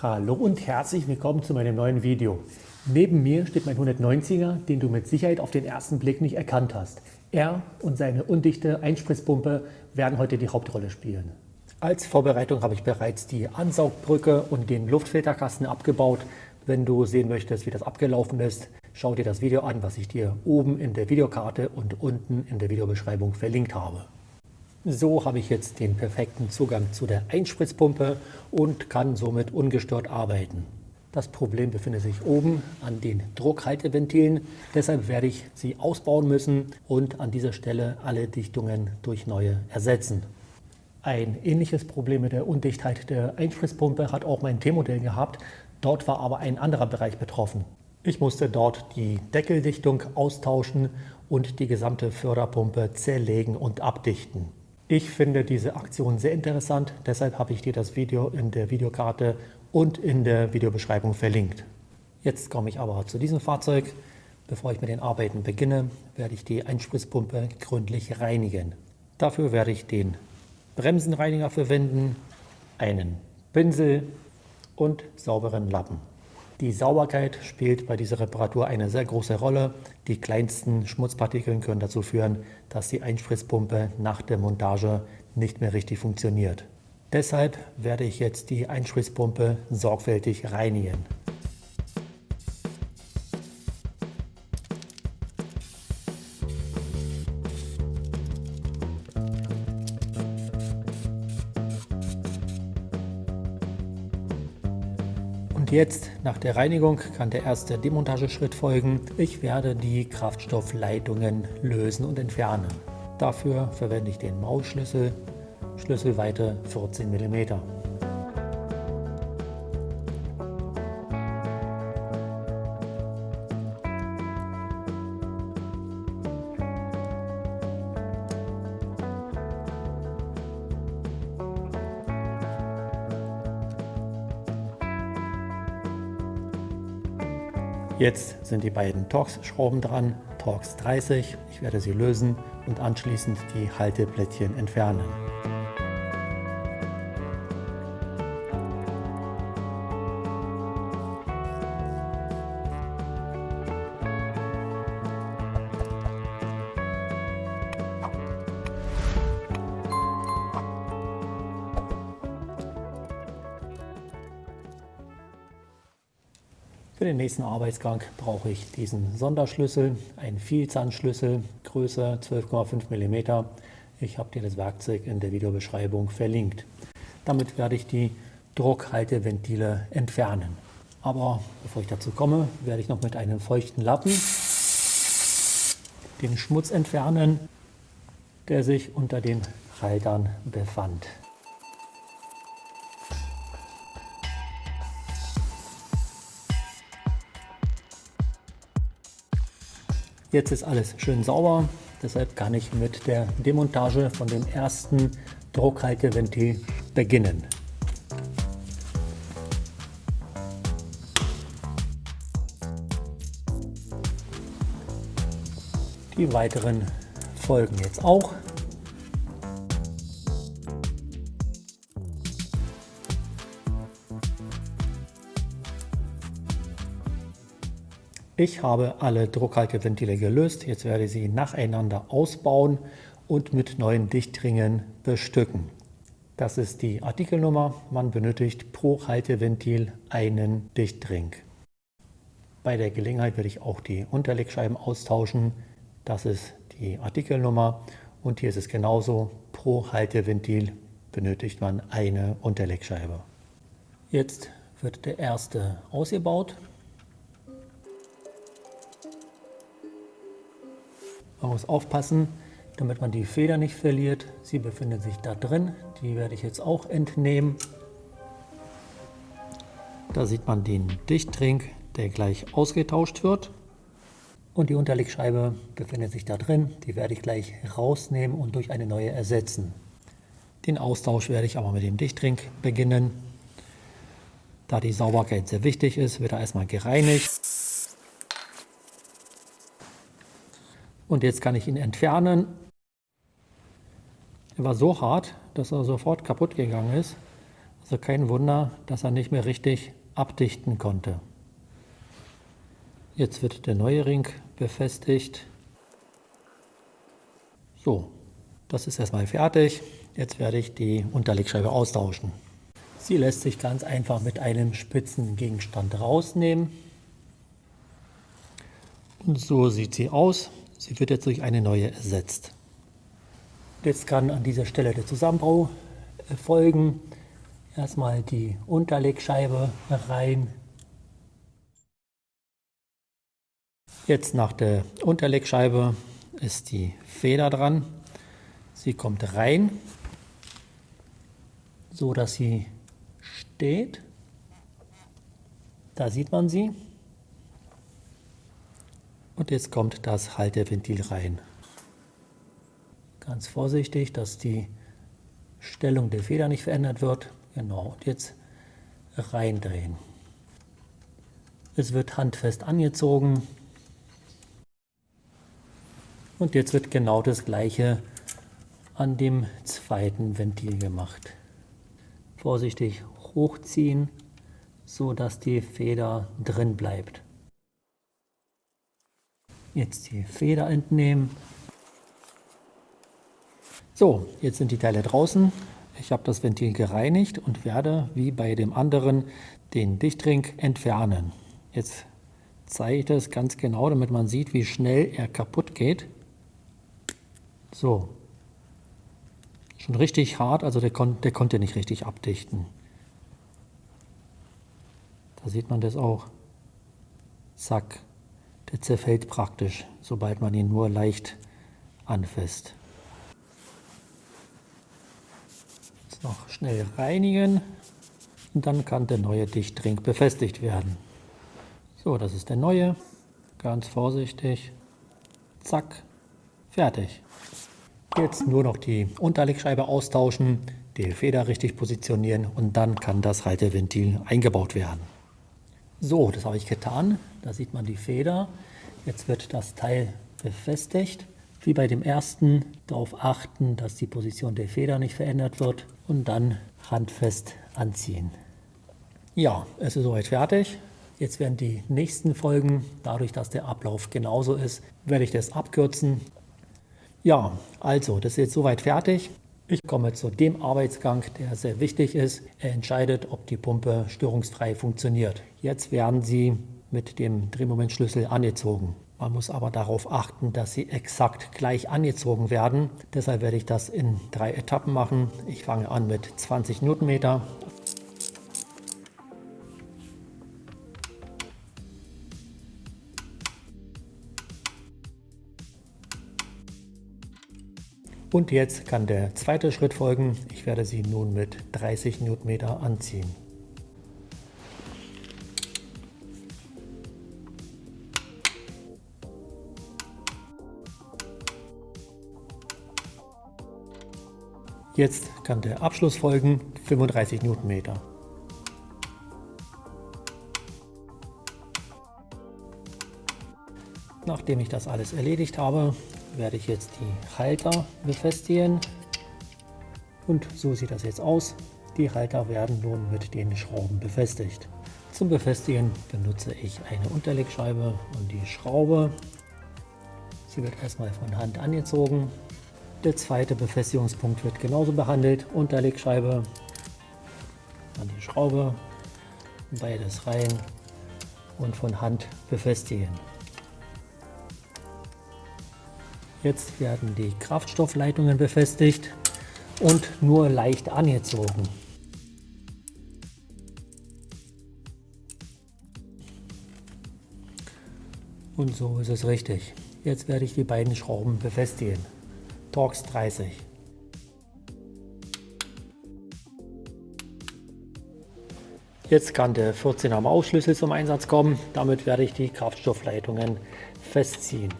Hallo und herzlich willkommen zu meinem neuen Video. Neben mir steht mein 190er, den du mit Sicherheit auf den ersten Blick nicht erkannt hast. Er und seine undichte Einspritzpumpe werden heute die Hauptrolle spielen. Als Vorbereitung habe ich bereits die Ansaugbrücke und den Luftfilterkasten abgebaut. Wenn du sehen möchtest, wie das abgelaufen ist, schau dir das Video an, was ich dir oben in der Videokarte und unten in der Videobeschreibung verlinkt habe. So habe ich jetzt den perfekten Zugang zu der Einspritzpumpe und kann somit ungestört arbeiten. Das Problem befindet sich oben an den Druckhalteventilen, deshalb werde ich sie ausbauen müssen und an dieser Stelle alle Dichtungen durch neue ersetzen. Ein ähnliches Problem mit der Undichtheit der Einspritzpumpe hat auch mein T-Modell gehabt, dort war aber ein anderer Bereich betroffen. Ich musste dort die Deckeldichtung austauschen und die gesamte Förderpumpe zerlegen und abdichten. Ich finde diese Aktion sehr interessant, deshalb habe ich dir das Video in der Videokarte und in der Videobeschreibung verlinkt. Jetzt komme ich aber zu diesem Fahrzeug. Bevor ich mit den Arbeiten beginne, werde ich die Einspritzpumpe gründlich reinigen. Dafür werde ich den Bremsenreiniger verwenden, einen Pinsel und sauberen Lappen. Die Sauberkeit spielt bei dieser Reparatur eine sehr große Rolle. Die kleinsten Schmutzpartikel können dazu führen, dass die Einspritzpumpe nach der Montage nicht mehr richtig funktioniert. Deshalb werde ich jetzt die Einspritzpumpe sorgfältig reinigen. Und jetzt, nach der Reinigung, kann der erste Demontageschritt folgen. Ich werde die Kraftstoffleitungen lösen und entfernen. Dafür verwende ich den Maulschlüssel, Schlüsselweite 14 mm. Jetzt sind die beiden Torx-Schrauben dran, Torx 30. Ich werde sie lösen und anschließend die Halteplättchen entfernen. Für den nächsten Arbeitsgang brauche ich diesen Sonderschlüssel, einen Vielzahnschlüssel, Größe 12,5 mm. Ich habe dir das Werkzeug in der Videobeschreibung verlinkt. Damit werde ich die Druckhalteventile entfernen. Aber bevor ich dazu komme, werde ich noch mit einem feuchten Lappen den Schmutz entfernen, der sich unter den Haltern befand. Jetzt ist alles schön sauber, deshalb kann ich mit der Demontage von dem ersten Druckhalteventil beginnen. Die weiteren folgen jetzt auch. Ich habe alle Druckhalteventile gelöst. Jetzt werde ich sie nacheinander ausbauen und mit neuen Dichtringen bestücken. Das ist die Artikelnummer. Man benötigt pro Halteventil einen Dichtring. Bei der Gelegenheit werde ich auch die Unterlegscheiben austauschen. Das ist die Artikelnummer und hier ist es genauso. Pro Halteventil benötigt man eine Unterlegscheibe. Jetzt wird der erste ausgebaut. Man muss aufpassen, damit man die Feder nicht verliert. Sie befindet sich da drin. Die werde ich jetzt auch entnehmen. Da sieht man den Dichtring, der gleich ausgetauscht wird. Und die Unterlegscheibe befindet sich da drin. Die werde ich gleich rausnehmen und durch eine neue ersetzen. Den Austausch werde ich aber mit dem Dichtring beginnen. Da die Sauberkeit sehr wichtig ist, wird er erstmal gereinigt. Und jetzt kann ich ihn entfernen. Er war so hart, dass er sofort kaputt gegangen ist. Also kein Wunder, dass er nicht mehr richtig abdichten konnte. Jetzt wird der neue Ring befestigt. So, das ist erstmal fertig. Jetzt werde ich die Unterlegscheibe austauschen. Sie lässt sich ganz einfach mit einem spitzen Gegenstand rausnehmen. Und so sieht sie aus. Sie wird jetzt durch eine neue ersetzt. Jetzt kann an dieser Stelle der Zusammenbau erfolgen. Erstmal die Unterlegscheibe rein. Jetzt nach der Unterlegscheibe ist die Feder dran. Sie kommt rein, so dass sie steht. Da sieht man sie. Und jetzt kommt das Halteventil rein. Ganz vorsichtig, dass die Stellung der Feder nicht verändert wird. Genau, und jetzt reindrehen. Es wird handfest angezogen. Und jetzt wird genau das Gleiche an dem zweiten Ventil gemacht. Vorsichtig hochziehen, so dass die Feder drin bleibt. Jetzt die Feder entnehmen. So, jetzt sind die Teile draußen. Ich habe das Ventil gereinigt und werde, wie bei dem anderen, den Dichtring entfernen. Jetzt zeige ich das ganz genau, damit man sieht, wie schnell er kaputt geht. So, schon richtig hart, also der konnte nicht richtig abdichten. Da sieht man das auch. Zack, der zerfällt praktisch, sobald man ihn nur leicht anfasst. Jetzt noch schnell reinigen und dann kann der neue Dichtring befestigt werden. So, das ist der neue. Ganz vorsichtig. Zack, fertig. Jetzt nur noch die Unterlegscheibe austauschen, die Feder richtig positionieren und dann kann das Halteventil eingebaut werden. So, das habe ich getan. Da sieht man die Feder. Jetzt wird das Teil befestigt. Wie bei dem ersten darauf achten, dass die Position der Feder nicht verändert wird und dann handfest anziehen. Ja, es ist soweit fertig. Jetzt werden die nächsten Folgen, dadurch, dass der Ablauf genauso ist, werde ich das abkürzen. Ja, also, das ist jetzt soweit fertig. Ich komme zu dem Arbeitsgang, der sehr wichtig ist. Er entscheidet, ob die Pumpe störungsfrei funktioniert. Jetzt werden sie mit dem Drehmomentschlüssel angezogen. Man muss aber darauf achten, dass sie exakt gleich angezogen werden. Deshalb werde ich das in 3 Etappen machen. Ich fange an mit 20 Newtonmeter. Und jetzt kann der zweite Schritt folgen. Ich werde sie nun mit 30 Newtonmeter anziehen. Jetzt kann der Abschluss folgen, 35 Newtonmeter. Nachdem ich das alles erledigt habe, werde ich jetzt die Halter befestigen. Und so sieht das jetzt aus. Die Halter werden nun mit den Schrauben befestigt. Zum Befestigen benutze ich eine Unterlegscheibe und die Schraube. Sie wird erstmal von Hand angezogen. Der zweite Befestigungspunkt wird genauso behandelt. Unterlegscheibe, dann die Schraube, beides rein und von Hand befestigen. Jetzt werden die Kraftstoffleitungen befestigt und nur leicht angezogen. Und so ist es richtig. Jetzt werde ich die beiden Schrauben befestigen. Torx 30. Jetzt kann der 14er Mausschlüssel zum Einsatz kommen. Damit werde ich die Kraftstoffleitungen festziehen.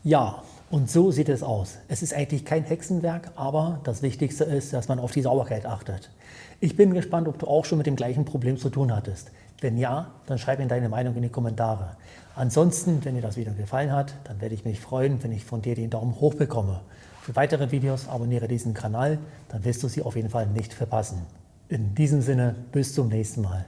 Ja, Und so sieht es aus. Es ist eigentlich kein Hexenwerk, aber das Wichtigste ist, dass man auf die Sauberkeit achtet. Ich bin gespannt, ob du auch schon mit dem gleichen Problem zu tun hattest. Wenn ja, dann schreib mir deine Meinung in die Kommentare. Ansonsten, wenn dir das Video gefallen hat, dann werde ich mich freuen, wenn ich von dir den Daumen hoch bekomme. Für weitere Videos abonniere diesen Kanal, dann wirst du sie auf jeden Fall nicht verpassen. In diesem Sinne, bis zum nächsten Mal.